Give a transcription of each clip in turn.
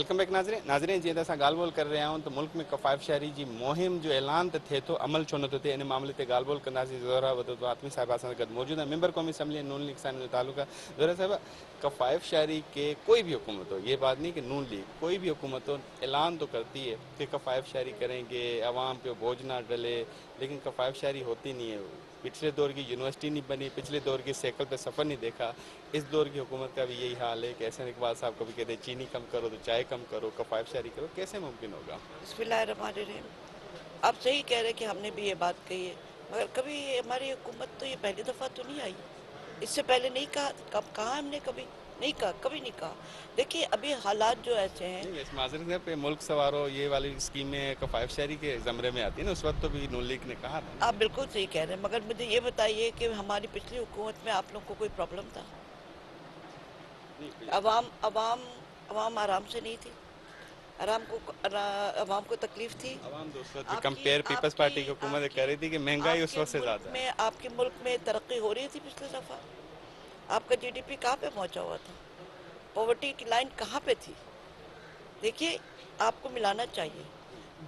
Welcome back नाज़रीन जीअं त असां ॻाल्हि ॿोल करे रहिया आहियूं त मुल्क में कफ़ायत शहरी जी मुहिम जो ऐलान त थिए थो, अमल छो नथो थिए, इन मामले ते ॻाल्हि ॿोल कंदासीं। ज़ोहरा वदूद आतमी साहिबा असां सां गॾु मौजूदु आहे, मेंबर क़ौमी असम्बली नून लीग सां जो ताल्लुक़ है। ज़ोहरा साहिबा, कफ़ायत शहरी के कोई भी हुकूमत हो, ये बात नहीं कि नून लीग, कोई भी हुकूमत हो ऐलान तो करती है कि कफ़ायत शहरी करेंगे, अवाम पे बोझ ना डले, लेकिन कफ़ायत शहरी होती नहीं है। पिछले दौर की यूनिवर्सिटी नहीं बनी, पिछले दौर की साइकिल पे सफ़र नहीं देखा। इस दौर की हुकूमत का भी यही हाल है कि एहसन इकबाल साहब कभी कहते हैं चीनी कम करो तो चाय कम करो, कफ़ायत शहरी करो, कैसे मुमकिन होगा? बिस्मिल्लाहिर्रहमानिर्रहीम। आप सही कह रहे हैं कि हमने भी ये बात कही है, मगर कभी हमारी हुकूमत तो ये पहली दफ़ा तो नहीं आई। इससे पहले नहीं कहा, कब कहा हमने? कभी नहीं कहा, कभी नहीं कहा। देखिए अभी हालात जो ऐसे हैं। नहीं, इस माजरत है पे मुल्क सवारो ये वाली स्कीमें कफ़ायत शहरी के ज़मरे में आती है ना, उस वक्त तो भी नून लीग ने कहा था ना। आप बिल्कुल सही कह रहे हैं, मगर मुझे ये बताइए कि हमारी पिछली हुकूमत में आप लोग को कोई प्रॉब्लम था? नहीं, अवाम अवाम अवाम आराम से नहीं थी? अवाम को तकलीफ थी? अवाम तो उस वक्त आपकी कंपेयर पीपल्स पार्टी की हुकूमत कर रही थी कि महंगाई उस वक्त से ज़्यादा है। आपके मुल्क में तरक्की हो रही थी पिछले दफ़ा? आपका जीडीपी कहाँ पे पहुंचा हुआ था? पॉवर्टी की लाइन कहाँ पे थी? देखिए आपको मिलाना चाहिए।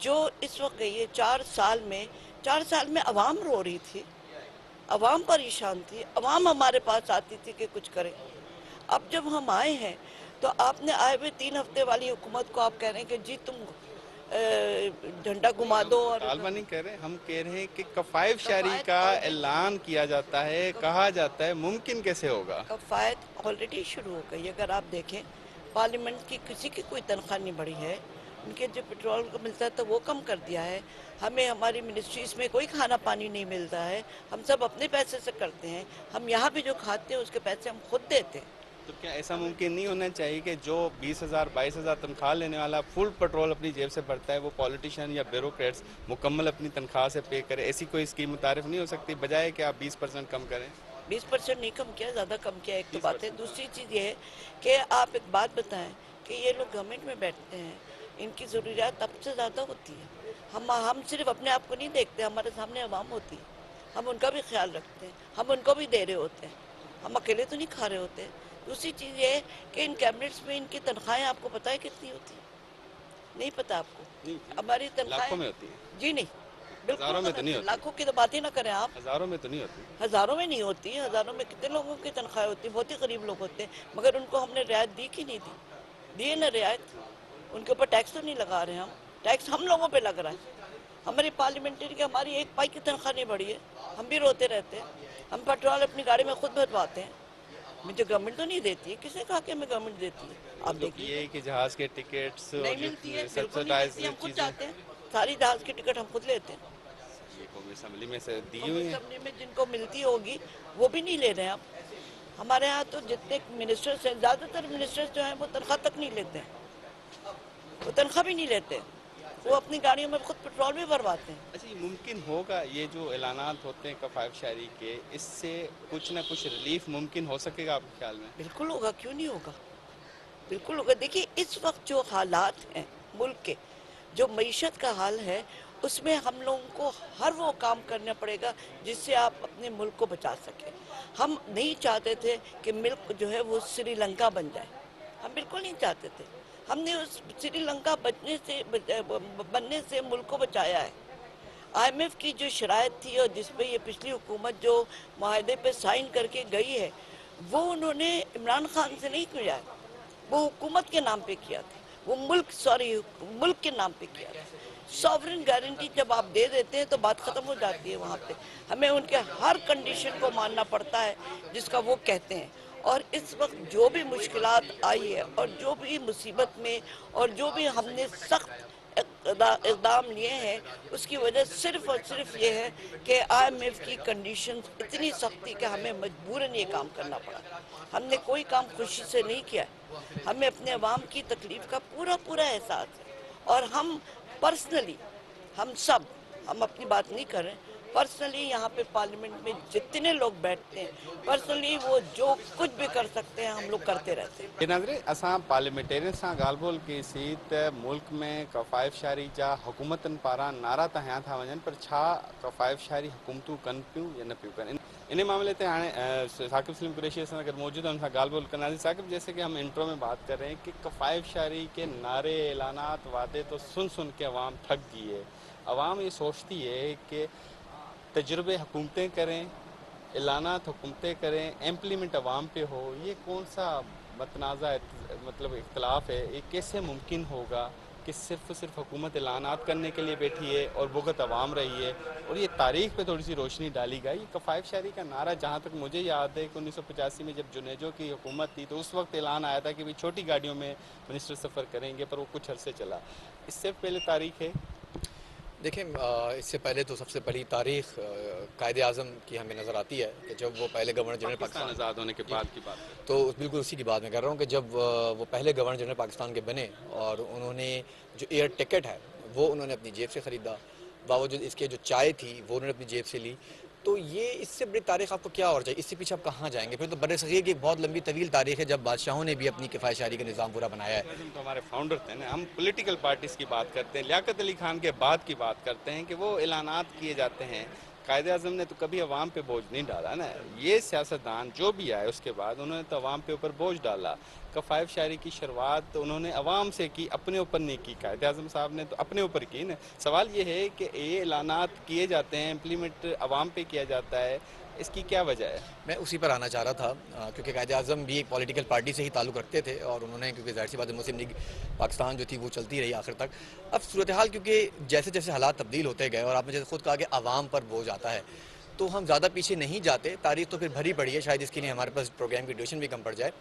जो इस वक्त गई है 4 साल में अवाम रो रही थी, अवाम परेशान थी, अवाम हमारे पास आती थी कि कुछ करें। अब जब हम आए हैं तो आपने आए हुए 3 हफ्ते वाली हुकूमत को आप कह रहे हैं कि जी तुम झंडा घुमा दो। और तालबा नहीं कह रहे, हम कह रहे हैं कि कफ़ायत शहरी कफ़ायत का ऑलरेडी ऐलान किया जाता है, कहा जाता है, मुमकिन कैसे होगा? कफ़ायत ऑलरेडी शुरू हो गई। अगर आप देखें पार्लियामेंट की किसी की कोई तनख्वाह नहीं बढ़ी है, उनके जो पेट्रोल को मिलता है तो वो कम कर दिया है। हमें हमारी मिनिस्ट्रीज में कोई खाना पानी नहीं मिलता है, हम सब अपने पैसे से करते हैं। हम यहाँ भी जो खाते हैं उसके पैसे हम खुद देते हैं। तो क्या ऐसा मुमकिन नहीं होना चाहिए कि जो 20,000 22,000 तनख्वाह लेने वाला फुल पेट्रोल अपनी जेब से भरता है, वो पॉलिटिशियन या ब्यूरोक्रेट्स मुकम्मल अपनी तनख्वाह से पे करे? ऐसी कोई स्कीम मुतारिफ नहीं हो सकती, बजाय कि आप 20% कम करें? 20% नहीं कम किया, ज़्यादा कम किया, एक तो बात है। दूसरी चीज़ ये है कि आप एक बात बताएं कि ये लोग गवर्नमेंट में बैठते हैं, इनकी ज़रूरियात अब से ज़्यादा होती है। हम सिर्फ अपने आप को नहीं देखते, हमारे सामने अवाम होती है, हम उनका भी ख्याल रखते हैं, हम उनको भी दे रहे होते हैं, हम अकेले तो नहीं खा रहे होते हैं। दूसरी चीज़ ये है कि इन कैबिनेट्स में इनकी तनख्वाहें आपको पता है कितनी होती है? नहीं पता आपको? नहीं, हमारी लाखों तनख्वाहें में होती है। जी नहीं, बिल्कुल हज़ारों में तो गलत नहीं है। होती। लाखों की तो बात ही ना करें आप। हज़ारों में तो नहीं होती। हज़ारों में नहीं होती, हज़ारों में कितने लोगों की तनख्वाह होती है, बहुत ही गरीब लोग होते हैं, मगर उनको हमने रियायत दी कि नहीं दी? दिए ना रियायत। उनके ऊपर टैक्स तो नहीं लगा रहे हम, टैक्स हम लोगों पे लग रहा है। हमारी पार्लियामेंट्री की हमारी एक पाई की तनख्वाह नहीं बढ़ी है, हम भी रोते रहते हैं। हम पेट्रोल अपनी गाड़ी में खुद भरवाते हैं, मुझे गवर्नमेंट तो नहीं देती है। किसने कहा कि हमें गवर्नमेंट देती है? आप मतलब देखिए ये कि जहाज़ के टिकट्स नहीं और मिलती है, जो बिल्कुल नहीं सब्सिडाइज मिलती, हम खुद चीज़ें जाते हैं, सारी जहाज़ की टिकट हम खुद लेते हैं। ये कौमी असम्बली में से दी हुई हैं। असेंबली में जिनको मिलती होगी वो भी नहीं ले रहे हैं। हम हमारे यहाँ तो जितने मिनिस्टर्स हैं, ज़्यादातर मिनिस्टर्स जो हैं वो तनख्वाह तक नहीं लेते हैं, वो तनख्वाह भी नहीं लेते, वो अपनी गाड़ियों में खुद पेट्रोल भी भरवाते हैं। अच्छा, ये मुमकिन होगा, ये जो ऐलानात होते हैं कफ़ायत शहरी के, इससे कुछ ना कुछ रिलीफ मुमकिन हो सकेगा आपके ख्याल में? बिल्कुल होगा, क्यों नहीं होगा? बिल्कुल होगा। देखिए इस वक्त जो हालात हैं मुल्क के, जो मईशत का हाल है, उसमें हम लोगों को हर वो काम करना पड़ेगा जिससे आप अपने मुल्क को बचा सकें। हम नहीं चाहते थे कि मुल्क जो है वो श्रीलंका बन जाए, हम बिल्कुल नहीं चाहते थे। हमने उस श्रीलंका बनने से मुल्क को बचाया है। आईएमएफ की जो शराइत थी और जिस पे ये पिछली हुकूमत जो माहदे पे साइन करके गई है, वो उन्होंने इमरान खान से नहीं किया है, वो हुकूमत के नाम पे किया था, वो मुल्क के नाम पे किया था। सॉवरेन गारंटी जब आप दे देते हैं तो बात ख़त्म हो जाती है। वहाँ पे हमें उनके हर कंडीशन को मानना पड़ता है जिसका वो कहते हैं। और इस वक्त जो भी मुश्किलात आई है और जो भी मुसीबत में और जो भी हमने सख्त इक़दाम लिए हैं, उसकी वजह सिर्फ और सिर्फ ये है कि आईएमएफ की कंडीशंस इतनी सख्त थी कि हमें मजबूरन ये काम करना पड़ा। हमने कोई काम खुशी से नहीं किया, हमें अपने अवाम की तकलीफ का पूरा पूरा एहसास है। और हम पर्सनली हम अपनी बात नहीं कर रहे हैं, पर्सनली यहाँ पे पार्लियामेंट में जितने लोग बैठते हैं पर्सनली वो जो कुछ भी कर सकते हैं हम लोग करते रहते हैं। ये नाज़रे असां पार्लियामेंटेरियन सां ॻाल्हि ॿोल कईसीं त मुल्क में कफ़ायत शारी जा हुकूमतनि पारां नारा त हयां था वञनि पर छा कफ़ायत शारी हुकूमतूं कनि पियूं या न पियूं कनि इन मामले ते हाणे साकिब सलीम कुरैशी असां अगर मौजूद हैं उनसे गाल बोल करना साकिब जैसे कि हम इंट्रो में बात कर रहे हैं कि कफ़ायत शारी के नारे ऐलानात वादे तो सुन सुन के अवाम थक गई है। अवाम ये सोचती है कि तजुर्बे हुकूमतें करें, ऐलानात हुकूमतें करें, इम्प्लीमेंट अवाम पे हो, ये कौन सा मतनाज़ा मतलब इख्तलाफ है, ये कैसे मुमकिन होगा कि सिर्फ हुकूमत ऐलानात करने के लिए बैठी है और भुगत अवाम रही है। और ये तारीख पे थोड़ी सी रोशनी डाली गई। कफ़ायत शारी का नारा जहाँ तक मुझे याद है कि 1985 में जब जुनेजो की हुकूमत थी तो उस वक्त ऐलान आया था कि भाई छोटी गाड़ियों में मिनिस्टर सफ़र करेंगे, पर वो कुछ अरसे चला। इससे पहले तारीख है? देखें, इससे पहले तो सबसे पहली तारीख कायदे आज़म की हमें नज़र आती है कि जब वो पहले गवर्नर जनरल पाकिस्तान आज़ाद होने के बाद की बात है। तो बिल्कुल उसी की बात मैं कर रहा हूँ कि जब वो पहले गवर्नर जनरल पाकिस्तान के बने और उन्होंने जो एयर टिकट है वो उन्होंने अपनी जेब से ख़रीदा, बावजूद इसके जो चाय थी वो उन्होंने अपनी जेब से ली। तो ये इससे बड़ी तारीख आपको क्या और चाहिए? इससे पीछे आप कहाँ जाएंगे? फिर तो बरसग़ीर की एक बहुत लंबी तवील तारीख है जब बादशाहों ने भी अपनी किफ़ायत शारी का निज़ाम पूरा बनाया है। तो हमारे फाउंडर थे ना, हम पॉलिटिकल पार्टीज़ की बात करते हैं, लियाकत अली खान के बाद की बात करते हैं कि वो ऐलानात किए जाते हैं। कायदे आज़म ने तो कभी अवाम पे बोझ नहीं डाला ना। ये सियासतदान जो भी आए उसके बाद उन्होंने तो अवाम पे ऊपर बोझ डाला। कफ़ायत शारी की शुरुआत तो उन्होंने अवाम से की, अपने ऊपर नहीं की। कायदे आज़म साहब ने तो अपने ऊपर की ना। सवाल ये है कि ये ऐलानात किए जाते हैं, इम्प्लीमेंट अवाम पे किया जाता है, इसकी क्या वजह है? मैं उसी पर आना चाह रहा था क्योंकि कायदे आज़म भी एक पॉलिटिकल पार्टी से ही ताल्लुक़ रखते थे और उन्होंने, क्योंकि ज़ाहिर सी बात है मुस्लिम लीग पाकिस्तान जो थी वो चलती रही आखिर तक। अब सूरत हाल क्योंकि जैसे जैसे हालात तब्दील होते गए और आपने जैसे खुद कहा कि आवाम पर बोझ आता है तो हम ज़्यादा पीछे नहीं जाते। तारीख तो फिर भरी पड़ी है, शायद इसके लिए हमारे पास प्रोग्राम की ड्यूरेशन भी कम पड़ जाए।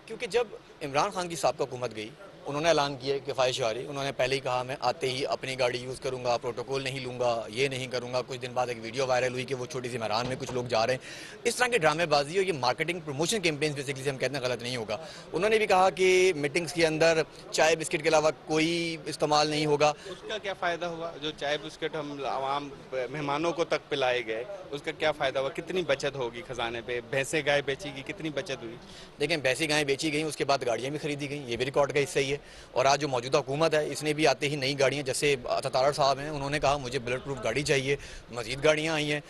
क्योंकि जब इमरान खान की साबिक़ा हुकूमत गई उन्होंने ऐलान किया किफ़ायत शारी, उन्होंने पहले ही कहा मैं आते ही अपनी गाड़ी यूज़ करूँगा, प्रोटोकॉल नहीं लूँगा, ये नहीं करूँगा। कुछ दिन बाद एक वीडियो वायरल हुई कि वो छोटी सी मैदान में कुछ लोग जा रहे हैं। इस तरह की ड्रामेबाजी और ये मार्केटिंग प्रमोशन कैंपेन्स बेसिकली हम कहते हैं गलत नहीं होगा। उन्होंने भी कहा कि मीटिंग्स के अंदर चाय बिस्किट के अलावा कोई इस्तेमाल नहीं होगा। उसका क्या फ़ायदा हुआ? जो चाय बिस्किट हम आवाम मेहमानों को तक पिलाए गए, उसका क्या फ़ायदा हुआ? कितनी बचत होगी खजाने पे? भैंसें गाय बेची गई, कितनी बचत हुई? देखें, भैंसी गायें बेची गई, उसके बाद गाड़ियाँ भी खरीदी गई, ये भी रिकॉर्ड का हिस्सा ही है। और आज जो मौजूदा हुकूमत है इसने भी आते ही नई गाड़ियाँ, जैसे अतातार साहब हैं उन्होंने कहा मुझे बुलेट प्रूफ गाड़ी चाहिए, मज़ीद गाड़ियाँ आई हैं।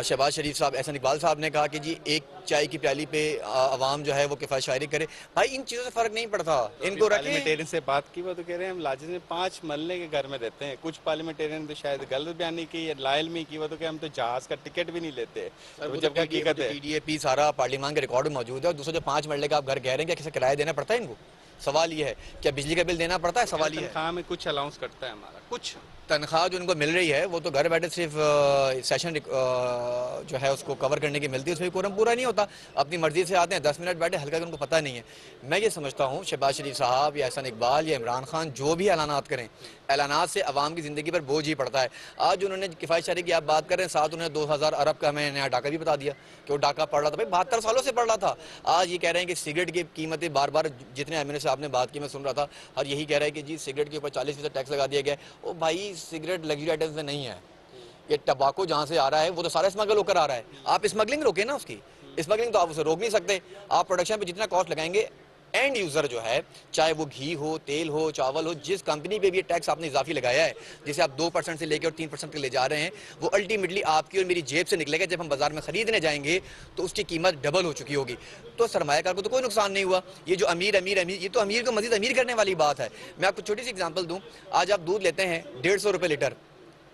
शहबाज शरीफ साहब, एहसन इकबाल साहब ने कहा कि जी एक चाय की प्याली पे आवाम जो है वो किफ़ायत शायरी करे। भाई इन चीज़ों से फ़र्क नहीं पड़ता, इनको रखें। पार्लियामेंटेरियन से बात की वो तो कह रहे हैं हम लाजिम में 5 मरले के घर में रहते हैं। कुछ पार्लियामेंटेरियन तो शायद गलत बयानी की या लायल में की, वो तो कह हम तो जहाज़ का टिकट भी नहीं लेते। तो जब हकीकत है PDAP सारा पार्लियामान के रिकॉर्ड में मौजूद है। और दूसरा जो 5 मरले का आप घर कह रहे हैं, क्या किसी किराया देना पड़ता है इनको? सवाल ये है, क्या बिजली का बिल देना पड़ता है? सवाल ये है। तनख्वाह में कुछ अलाउंस करता है हमारा, कुछ तनख्वाह जो उनको मिल रही है वो तो घर बैठे सिर्फ सेशन जो है उसको कवर करने की मिलती है, उसमें कोरम पूरा नहीं होता। अपनी मर्जी से आते हैं, 10 मिनट बैठे, हल्का उनको पता नहीं है। मैं ये समझता हूँ शहबाज शरीफ साहब या एहसन इकबाल या इमरान खान जो भी ऐलानात करें, ऐलानात से अवाम की ज़िंदगी पर बोझ ही पड़ता है। आज उन्होंने किफ़ायत शारी की आप बात करें, साथ उन्होंने 2000 अरब का हमें नया डाका भी बता दिया कि वो डाका पड़ रहा था। भाई 72 सालों से पड़ रहा था। आज ये कह रहे हैं कि सिगरेट की कीमतें बार बार, जितने एमएनए से आपने बात की मैं सुन रहा था, हर यही कह रहा है कि जी सिगरेट के ऊपर 40% टैक्स लगा दिया गया। ओ भाई, सिगरेट लग्जरी आइटम्स में नहीं है, ये टबाको जहाँ से आ रहा है वो तो सारा स्मगल होकर आ रहा है। आप स्मगलिंग रोके ना, उसकी स्मगलिंग तो आप उसे रोक नहीं सकते। आप प्रोडक्शन पे जितना कॉस्ट लगाएंगे, एंड यूज़र जो है, चाहे वो घी हो, तेल हो, चावल हो, जिस कंपनी पे भी ये टैक्स आपने इजाफी लगाया है, जिसे आप 2% से लेकर और 3% तक ले जा रहे हैं, वो अल्टीमेटली आपकी और मेरी जेब से निकलेगा। जब हम बाजार में खरीदने जाएंगे तो उसकी कीमत डबल हो चुकी होगी। तो सरमायाकार को तो कोई नुकसान नहीं हुआ। ये जो अमीर अमीर अमीर, ये तो अमीर को मजीद अमीर करने वाली बात है। मैं आपको छोटी सी एग्जाम्पल दूँ। आज आप दूध लेते हैं 150 रुपये लीटर,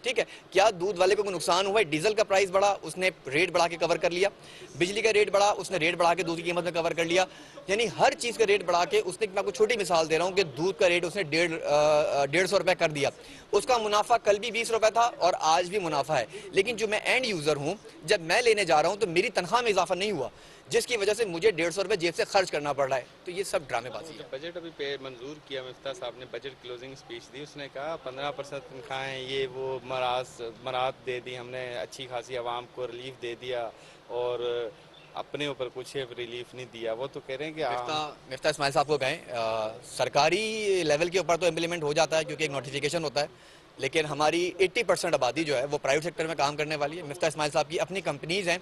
ठीक है, क्या दूध वाले को नुकसान हुआ है? डीजल का प्राइस बढ़ा, उसने रेट बढ़ा के कवर कर लिया। बिजली का रेट बढ़ा, उसने रेट बढ़ा के दूध की कीमत में कवर कर लिया। यानी हर चीज़ का रेट बढ़ा के उसने, मैं आपको छोटी मिसाल दे रहा हूँ कि दूध का रेट उसने 150 रुपये कर दिया। उसका मुनाफा कल भी 20 रुपये था और आज भी मुनाफा है। लेकिन जो मैं एंड यूज़र हूँ, जब मैं लेने जा रहा हूँ तो मेरी तनख्वाह में इजाफा नहीं हुआ, जिसकी वजह से मुझे 150 रुपये जेब से खर्च करना पड़ रहा है। तो ये सब ड्रामेबाजी है। बजट अभी पे मंजूर किया, मिफ्ता साहब ने बजट क्लोजिंग स्पीच दी, उसने कहा 15% तनख्वाहें, ये वो मरात दे दी हमने, अच्छी खासी आवाम को रिलीफ दे दिया और अपने ऊपर कुछ रिलीफ नहीं दिया। वो तो कह रहे हैं कि मिफ्ता इस्माइल साहब को कहें, सरकारी लेवल के ऊपर तो इम्प्लीमेंट हो जाता है क्योंकि एक नोटिफिकेशन होता है لیکن ہماری 80% آبادی جو ہے وہ پرائیویٹ سیکٹر میں کام کرنے والی ہے. مفتاح اسماعیل صاحب کی اپنی کمپنیز ہیں.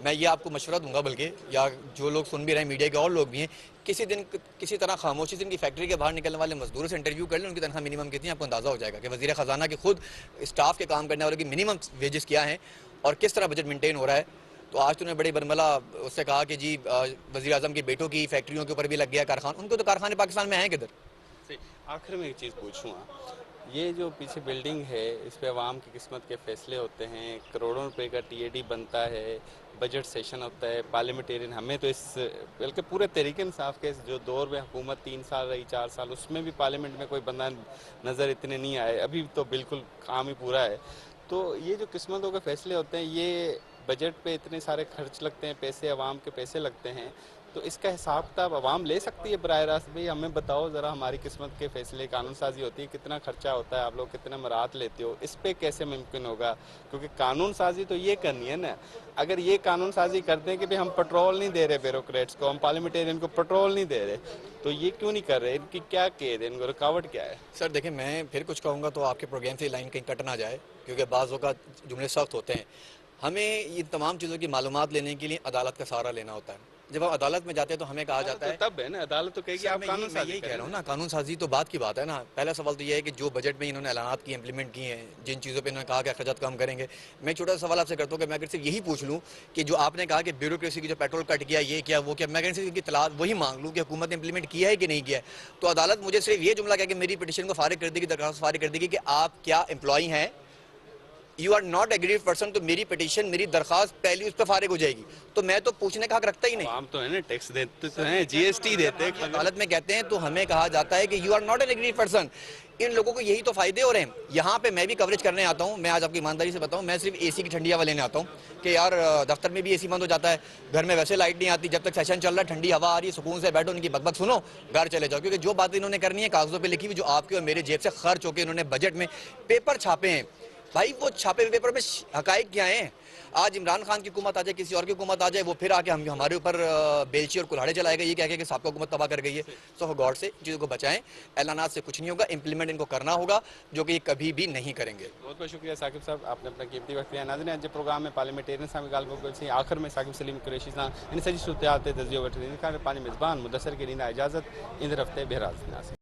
میں یہ آپ کو مشورہ دوں گا, بلکہ یا جو لوگ سن بھی رہے ہیں میڈیا کے اور لوگ بھی ہیں, کسی طرح خاموشی سے ان کی فیکٹری کے باہر نکلنے والے مزدوروں سے انٹرویو کر لیں, ان کی تنخواہ منیمم کتنی ہے آپ کو اندازہ ہو جائے گا کہ وزیر خزانہ کی خود اسٹاف کے کام کرنے والوں کی منیمم ویجز کیا ہیں اور کس طرح بجٹ مینٹین ہو رہا ہے. تو آج تو نے بڑی برملا اس سے کہا کہ جی وزیر اعظم کے بیٹوں کی فیکٹریوں کے اوپر بھی لگ گیا کارخانہ. ان کو تو کارخانے پاکستان میں ہیں کدھر؟ آخر میں ایک چیز پوچھوں, یہ جو پیچھے بلڈنگ ہے اس پہ عوام کی قسمت کے فیصلے ہوتے ہیں, کروڑوں روپے کا ٹی اے ڈی بنتا ہے, بجٹ سیشن ہوتا ہے, پارلیمنٹیرین ہمیں تو اس بلکہ پورے طریقے انصاف کے جو دور میں حکومت 3 سال رہی 4 سال, اس میں بھی پارلیمنٹ میں کوئی بندہ نظر اتنے نہیں آئے, ابھی تو بالکل کام ہی پورا ہے. تو یہ جو قسمتوں کے فیصلے ہوتے ہیں, یہ بجٹ پہ اتنے سارے خرچ لگتے ہیں, پیسے عوام کے پیسے لگتے ہیں, تو اس کا حساب کتاب عوام لے سکتی ہے براہ راست؟ بھئی ہمیں بتاؤ ذرا, ہماری قسمت کے فیصلے, قانون سازی ہوتی ہے, کتنا خرچہ ہوتا ہے, آپ لوگ کتنے مراعات لیتے ہو, اس پہ کیسے ممکن ہوگا؟ کیونکہ قانون سازی تو یہ کرنی ہے نا. اگر یہ قانون سازی کرتے ہیں کہ ہم پیٹرول نہیں دے رہے بیوروکریٹس کو, ہم پارلیمنٹیرین کو پیٹرول نہیں دے رہے, تو یہ کیوں نہیں کر رہے؟ ان کی کیا قید ہے, ان کو رکاوٹ کیا ہے؟ سر دیکھیں, میں پھر کچھ کہوں گا تو آپ کے پروگرام سے لائن کہیں کٹ نہ جائے, کیونکہ بعض اوقات جملے سخت ہوتے ہیں. ہمیں ان تمام چیزوں کی معلومات لینے کے لیے عدالت کا سہارا لینا ہوتا ہے. جب ہم عدالت میں جاتے ہیں تو ہمیں کہا جاتا ہے, تب ہے نا عدالت تو کہے گی آپ قانون میں سازی یہی کہہ کریں. رہا ہوں نا, قانون سازی تو بات کی بات ہے نا. پہلا سوال تو یہ ہے کہ جو بجٹ میں انہوں نے اعلانات کی امپلیمنٹ کی ہیں, جن چیزوں پہ انہوں نے کہا کہ اخراجات کم کریں گے, میں چھوٹا سا سوال آپ سے کرتا ہوں کہ میں اگر صرف یہی پوچھ لوں کہ جو آپ نے کہا کہ بیوروکریسی کی جو پیٹرول کٹ کیا, یہ کیا, وہ کیا, میں اگر صرف ان کی اطلاعات وہی مانگ لوں کہ حکومت نے امپلیمنٹ کیا ہے کہ نہیں کیا ہے, تو عدالت مجھے صرف یہ جملہ کہہ کہ میری پٹیشن کو فارغ کر دے گی, درخواست فارغ کر دے گی کہ آپ کیا امپلائی ہیں, you are not agreed person, تو میری پٹیشن, میری درخواست پہلی اس پہ فارغ ہو جائے گی. تو میں تو پوچھنے کا حق رکھتا ہی نہیں. عوام تو ہے نا, ٹیکس دیتے تو ہیں, جی ایس ٹی دیتے ہیں. عدالت میں کہتے ہیں تو ہمیں کہا جاتا ہے کہ you are not an agreed person. ان لوگوں کو یہی تو فائدے ہو رہے ہیں. یہاں پہ میں بھی کوریج کرنے آتا ہوں, میں آج آپ کی ایمانداری سے بتاؤں, میں صرف اے سی کی ٹھنڈی ہوا لینے آتا ہوں کہ یار دفتر میں بھی اے سی بند ہو جاتا ہے, گھر میں ویسے لائٹ نہیں آتی, جب تک سیشن چل رہا ہے ٹھنڈی ہوا آ رہی ہے, سکون سے بیٹھو, ان کی بک سنو, گھر چلے جاؤ. کیونکہ جو باتیں انہوں نے کرنی ہے کاغذوں پہ لکھی ہوئی, جو آپ کے اور میرے جیب سے خرچ ہو کے انہوں نے بجٹ میں پیپر چھاپے ہیں, بھائی وہ چھاپے ہوئے پیپر میں حقائق کیا ہیں؟ آج عمران خان کی حکومت آ جائے, کسی اور کی حکومت آ جائے, وہ پھر آ کے ہمارے اوپر بیلچی اور کلہاڑے چلائے گا, یہ کہہ کہ سابقہ حکومت تباہ کر گئی ہے. سو گاڈ سے چیزوں کو بچائیں, اعلانات سے کچھ نہیں ہوگا, امپلیمنٹ ان کو کرنا ہوگا, جو کہ یہ کبھی بھی نہیں کریں گے. بہت بہت شکریہ ثاقب صاحب, آپ نے اپنا قیمتی وقت دیا. ناظرین, آج پروگرام میں پارلیمنٹیرین صاحب گال سے آخر میں ثاقب سلیم قریشی صاحب ان سجی صورتحال تے تجزیہ وٹھنے کا پانی میزبان مدثر کے لینا اجازت ان ہفتے بہراز.